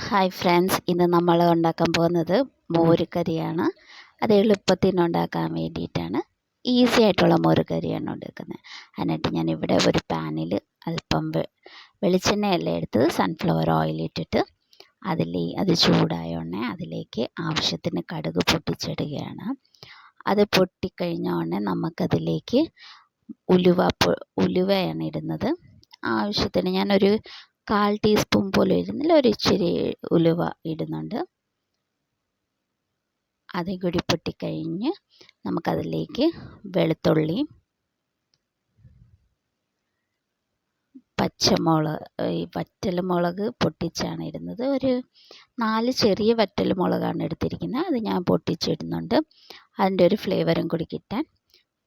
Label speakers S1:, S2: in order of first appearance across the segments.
S1: Hi friends, ഇന്ന് നമ്മൾ ഉണ്ടാക്കാൻ പോകുന്നത് മോര് കറിയാണ്. അത് എളുപ്പത്തിന് ഉണ്ടാക്കാൻ വേണ്ടിയിട്ടാണ്. ഈസി ആയിട്ടുള്ള മോര് കറിയാണ് ഉണ്ടാക്കുന്നത്. അതിനായിട്ട് ഞാനിവിടെ ഒരു പാനിൽ അല്പം വെളിച്ചെണ്ണയല്ല എടുത്തത്, സൺഫ്ലവർ ഓയിൽ ഇട്ടിട്ട് അത് ചൂടായ ഉടനെ അതിലേക്ക് ആവശ്യത്തിന് കടുക് പൊട്ടിച്ചിടുകയാണ്. അത് പൊട്ടിക്കഴിഞ്ഞ ഉടനെ നമുക്കതിലേക്ക് ഉലുവയാണ് ഇടുന്നത്. ആവശ്യത്തിന് ഞാനൊരു 1/4 ടീസ്പൂൺ പോലും ഇടുന്നില്ല, ഒരു ഇച്ചിരി ഉലുവ ഇടുന്നുണ്ട്. അതും കൂടി പൊട്ടിക്കഴിഞ്ഞ് നമുക്കതിലേക്ക് വെളുത്തുള്ളി, പച്ചമുളക്, ഈ വറ്റൽമുളക് പൊട്ടിച്ചാണ് ഇടുന്നത്. ഒരു 4 ചെറിയ വറ്റൽമുളകാണ് എടുത്തിരിക്കുന്നത്. അത് ഞാൻ പൊട്ടിച്ചിടുന്നുണ്ട്, അതിൻ്റെ ഒരു ഫ്ലേവറും കൂടി കിട്ടാൻ.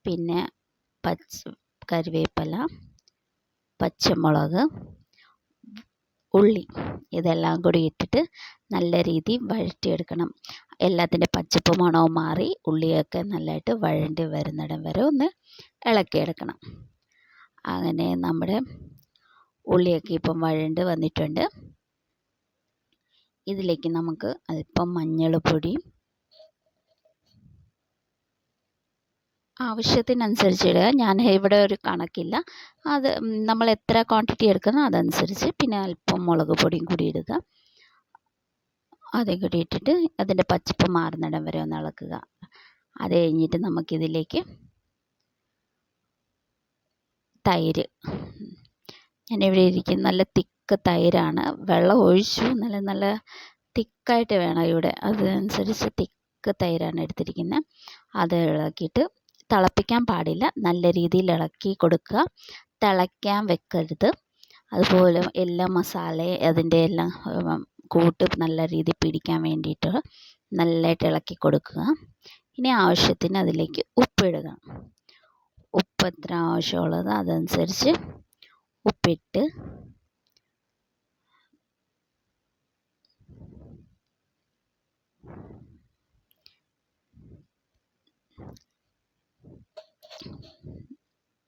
S1: പിന്നെ കറിവേപ്പില, പച്ചമുളക്, ഉള്ളി, ഇതെല്ലാം കൂടി ഇട്ടിട്ട് നല്ല രീതിയിൽ വഴറ്റിയെടുക്കണം. എല്ലാത്തിൻ്റെ പച്ചപ്പ് മണവും മാറി ഉള്ളിയൊക്കെ നല്ലതായിട്ട് വഴണ്ടി വരുന്നിടം വരെ ഒന്ന് ഇളക്കിയെടുക്കണം. അങ്ങനെ നമ്മുടെ ഉള്ളിയൊക്കെ ഇപ്പം വഴണ്ട് വന്നിട്ടുണ്ട്. ഇതിലേക്ക് നമുക്ക് അല്പം മഞ്ഞൾപ്പൊടി, ആവശ്യത്തിനനുസരിച്ച് ഇടുക. ഞാൻ ഇവിടെ ഒരു കണക്കില്ല, അത് നമ്മൾ എത്ര ക്വാണ്ടിറ്റി എടുക്കുന്നോ അതനുസരിച്ച്. പിന്നെ അല്പം മുളക് പൊടിയും കൂടി ഇടുക. അതും കൂടി ഇട്ടിട്ട് അതിൻ്റെ പച്ചപ്പ് മാറുന്നിടം വരെ ഒന്ന് ഇളക്കുക. അത് കഴിഞ്ഞിട്ട് നമുക്കിതിലേക്ക് തൈര്, ഞാനിവിടെ ഇരിക്കുന്ന നല്ല തിക്ക് തൈരാണ്. വെള്ളം ഒഴിച്ചു, നല്ല തിക്കായിട്ട് വേണം ഇവിടെ. അതനുസരിച്ച് തിക്ക് തൈരാണ് എടുത്തിരിക്കുന്നത്. അത് ഇളക്കിയിട്ട് തിളപ്പിക്കാൻ പാടില്ല, നല്ല രീതിയിൽ ഇളക്കി കൊടുക്കുക. തിളയ്ക്കാൻ വെക്കരുത്. അതുപോലെ എല്ലാ മസാലയും അതിൻ്റെ എല്ലാം കൂട്ട് നല്ല രീതിയിൽ പിടിക്കാൻ വേണ്ടിയിട്ട് നല്ലതായിട്ട് ഇളക്കി കൊടുക്കുക. ഇനി ആവശ്യത്തിന് അതിലേക്ക് ഉപ്പിടുക. ഉപ്പ് എത്ര ആവശ്യമുള്ളത് അതനുസരിച്ച് ഉപ്പിട്ട്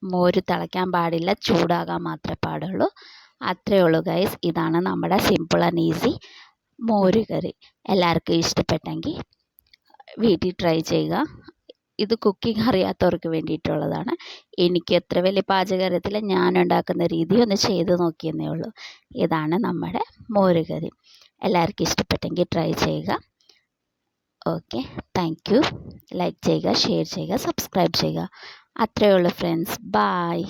S1: മോര് തിളയ്ക്കാൻ പാടില്ല, ചൂടാകാൻ മാത്രമേ പാടുള്ളൂ. അത്രയേ ഉള്ളൂ ഗൈസ്. ഇതാണ് നമ്മുടെ സിമ്പിൾ ആൻഡ് ഈസി മോര് കറി. എല്ലാവർക്കും ഇഷ്ടപ്പെട്ടെങ്കിൽ വീട്ടിൽ ട്രൈ ചെയ്യുക. ഇത് കുക്കിംഗ് അറിയാത്തവർക്ക് വേണ്ടിയിട്ടുള്ളതാണ്. എനിക്ക് അത്ര വലിയ പാചകം അറിയത്തില്ല, ഞാൻ ഉണ്ടാക്കുന്ന രീതി ഒന്ന് ചെയ്ത് നോക്കിയെന്നേ ഉള്ളൂ. ഇതാണ് നമ്മുടെ മോര് കറി. എല്ലാവർക്കും ഇഷ്ടപ്പെട്ടെങ്കിൽ ട്രൈ ചെയ്യുക. Okay, thank you. ലൈക്ക് ചെയ്യുക, ഷെയർ ചെയ്യുക, സബ്സ്ക്രൈബ് ചെയ്യുക. അത്രയേ ഉള്ളൂ ഫ്രണ്ട്സ്. ബായ്.